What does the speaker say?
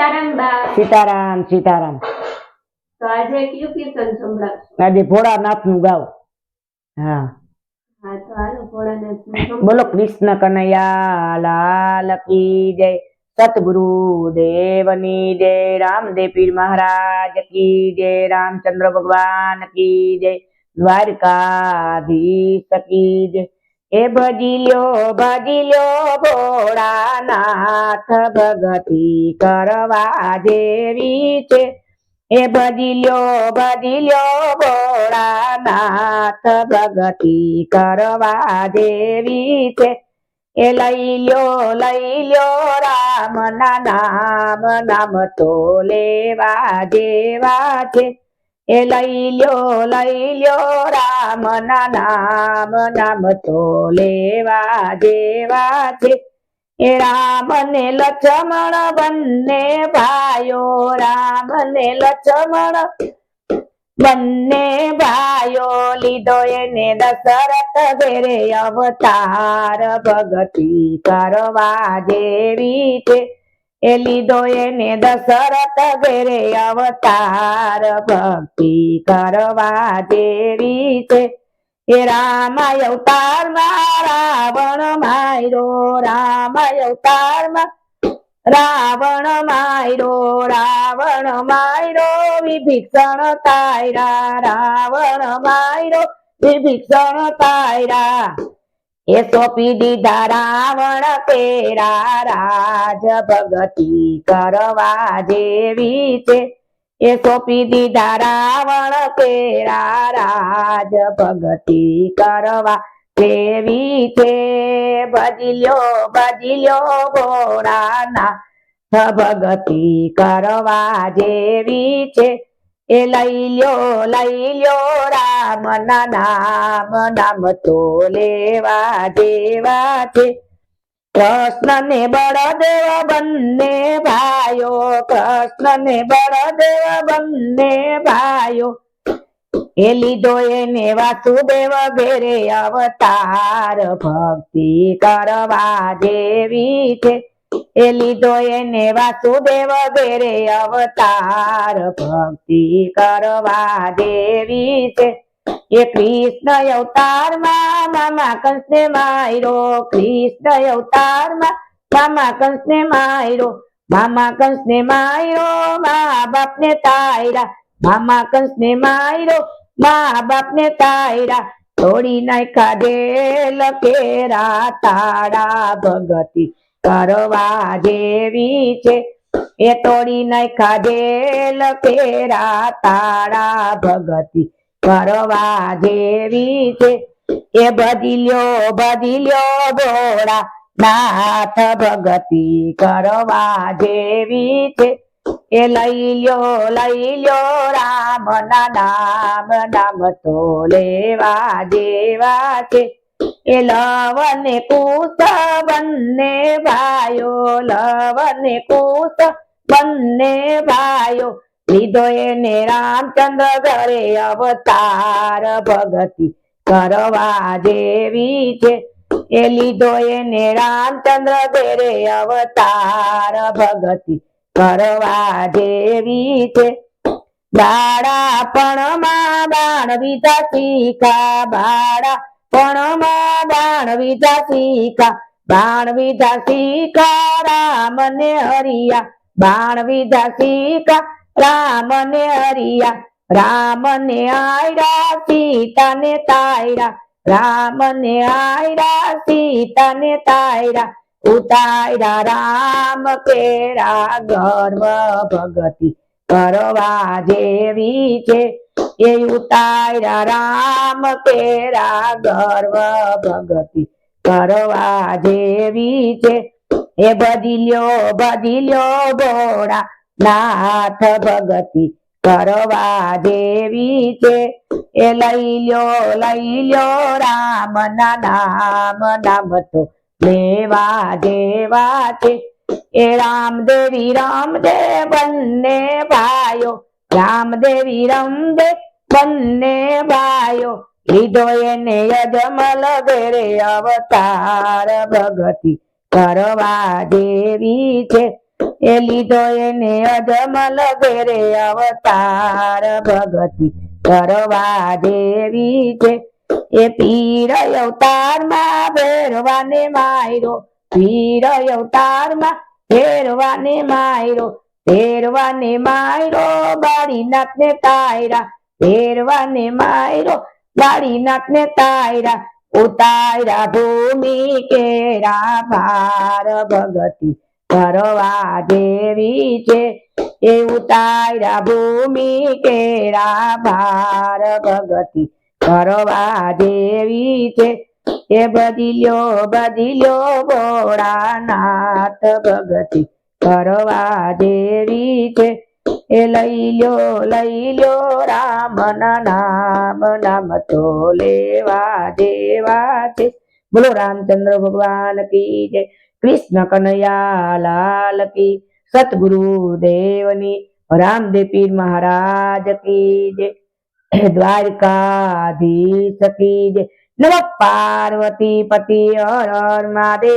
સીતારામ સીતારામ। તો આજે કયું કીર્તન સંભળાવશો? આજે ભોળાનાથ નું ગાવ। હા હા તો હાલો ભોળાનાથ બોલો કૃષ્ણ કનૈયા લાલ કી જય, સતગુરુ દેવની જય, રામદેવ પીર મહારાજ કી જય, રાमचंद्र भगवान की जय, દ્વારકાધીશ કી જય। એ ભજી લ્યો ભોળાનાથ, ભગતી કરવા જેવી છે। એ ભજી લ્યો ભોળાનાથ, ભગતી કરવા જેવી છે। એ લઈ લ્યો રામ ના નામ, નામ તો લેવા જેવા છે। એ લઈ લ્યો રામ ના નામ, નામ તો લેવા જેવા છે। એ રામ ને લક્ષ્મણ બંને ભાઈઓ, રામ ને લક્ષ્મણ બંને ભાઈઓ, લીધો એને દશરથ ઘેરે અવતાર, ભગતી કરવા જેવી છે। એ લીધો એને દશરથ ઘેરે અવતાર, ભક્તિ કરવા જેવી છે। એ રામ અવતારમાં રાવણ માર્યો, રામ અવતારમાં રાવણ માર્યો વિભીષણ તાર્યા, રાવણ માર્યો વિભીષણ તાર્યા। એ સોંપી દીધા રાવણ તેરા રાજ, ભગતિ કરવા જેવી છે। એ સોંપી દીધા રાવણ તેરા રાજ, ભગતિ કરવા જેવી છે। ભજી લ્યો ભોળાનાથ, ભગતિ કરવા જેવી છે। એ લઈ લ્યો રામ ના નામ, નામ તો લેવા જેવા છે। કૃષ્ણ ને બળદેવ બંને ભાઈઓ, કૃષ્ણ ને બળદેવ બંને ભાઈઓ, એ લીધો એને વાસુદેવ ઘેરે અવતાર, ભક્તિ કરવા જેવી છે। એ લીધો એને વાસુદેવ ઘેરે અવતાર, ભક્તિ કરવા જેવી છે। એ કૃષ્ણ અવતારમાં મામા કંસને માર્યો, કૃષ્ણ અવતારમાં મામા કંસને માર્યો, મામા કંસને માર્યો મા બાપને તાર્યા, મામા કંસને માર્યો મા બાપને તાર્યા। તોડી નાખ્યા જેલ કેરા તાળા, ભગતિ કરવા જેવી છે। એ તોડી નાખ્યા જેલ કેરા તાળા, ભગતિ કરવા જેવી છે। એ ભજી લ્યો ભોળાનાથ, ભગતિ કરવા જેવી છે। એ લઈ લ્યો રામ ના નામ, નામ તો લેવા જેવા છે। એ લવ ને કુશ બંને ભાઈઓ, લવ ને કુશ બંને ભાઈઓ, લીધો એને રામચંદ્ર ઘરે અવતાર, ભગતિ કરવા જેવી છે। એ લીધો એને રામચંદ્ર ઘરે અવતાર, ભગતિ કરવા જેવી છે। બાળપણમાં બાણ વિધા શીખા, બાળપણમાં બાણ વિધા શીખા, બાણ વિધા શીખા રામ ને હરિયા, બાણ વિધા શીખા રામ ને હરિયા। રામ ને આયરા સીતા ને તાર્યા, રામ ને આયરા સીતા ને તાર્યા। ઉતાર્યા રામ કેરા ગર્વ, ભગતિ કરવા જેવી છે। એ ઉતાર્યા રામ કેરા ગર્વ, ભગતિ કરવા જેવી છે। એ ભજી લ્યો ભોળાનાથ, ભગતિ કરવા જેવી છે। એ લઈ લ્યો રામ ના નામ, નામ તો લેવા જેવા છે। એ રામદેવી રામદેવ બંને ભાઈઓ, રામદેવી રામદેવ બંને ભાઈઓ, લીધો એને યજમલ ઘેરે અવતાર, ભગતિ કરવા જેવી છે। એ લીધો એને અજમલ ઘેરે અવતાર ભગતી કરવા જેવી છે. એ પીર અવતારમાં ભેરવાને માયરો, પીર અવતારમાં ભેરવાને માયરો, ભેરવાને માયરો બાળીનાથને તાયરા, ભેરવાને માયરો બાળીનાથને તાયરા. ઉતાર્યા ભૂમિ કેરા ભાર ભગતી કરવા જેવી છે. એ ઉતાર્યા ભૂમિ કેરા ભાર ભગતી કરવા જેવી છે. એ બદલ્યો ભોળાનાથ ભગતી કરવા જેવી છે. એ લઈ લ્યો રામના નામ તો લેવા જેવા છે. બોલો રામચંદ્ર ભગવાન કી જય. કૃષ્ણ કનૈયા લાલ કી, સતગુરુ દેવની, રામદેવ પીર મહારાજ કી જય, દ્વારકાધીશ કી જય. નમઃ પાર્વતી પતિ હર હર મહાદેવ.